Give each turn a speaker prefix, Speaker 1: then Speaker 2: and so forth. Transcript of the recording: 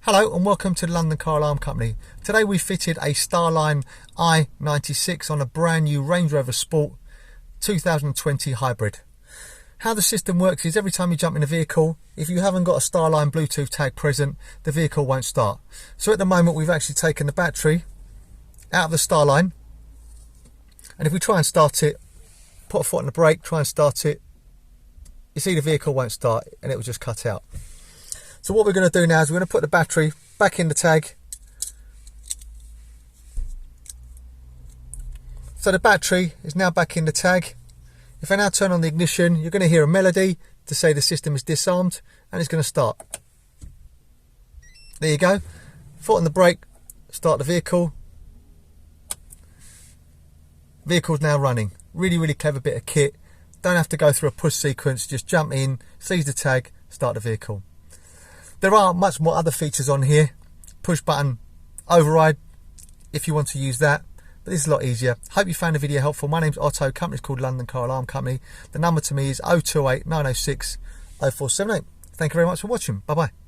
Speaker 1: Hello and welcome to the London Car Alarm Company. Today we fitted a Starline i96 on a brand new Range Rover Sport 2020 hybrid. How the system works is every time you jump in a vehicle, if you haven't got a Starline Bluetooth tag present, the vehicle won't start. So at the moment we've actually taken the battery out of the Starline, and if we try and start it, put a foot on the brake, try and start it, you see the vehicle won't start and it will just cut out. So what we're going to do now is we're going to put the battery back in the tag. So the battery is now back in the tag. If I now turn on the ignition, you're going to hear a melody to say the system is disarmed and it's going to start. There you go. Foot on the brake, start the vehicle. Vehicle's now running. Really clever bit of kit. Don't have to go through a push sequence, just jump in, seize the tag, start the vehicle. There are much more other features on here. Push button override if you want to use that. But this is a lot easier. Hope you found the video helpful. My name's Otto, company's called London Car Alarm Company. The number to me is 028 906 0478. Thank you very much for watching. Bye bye.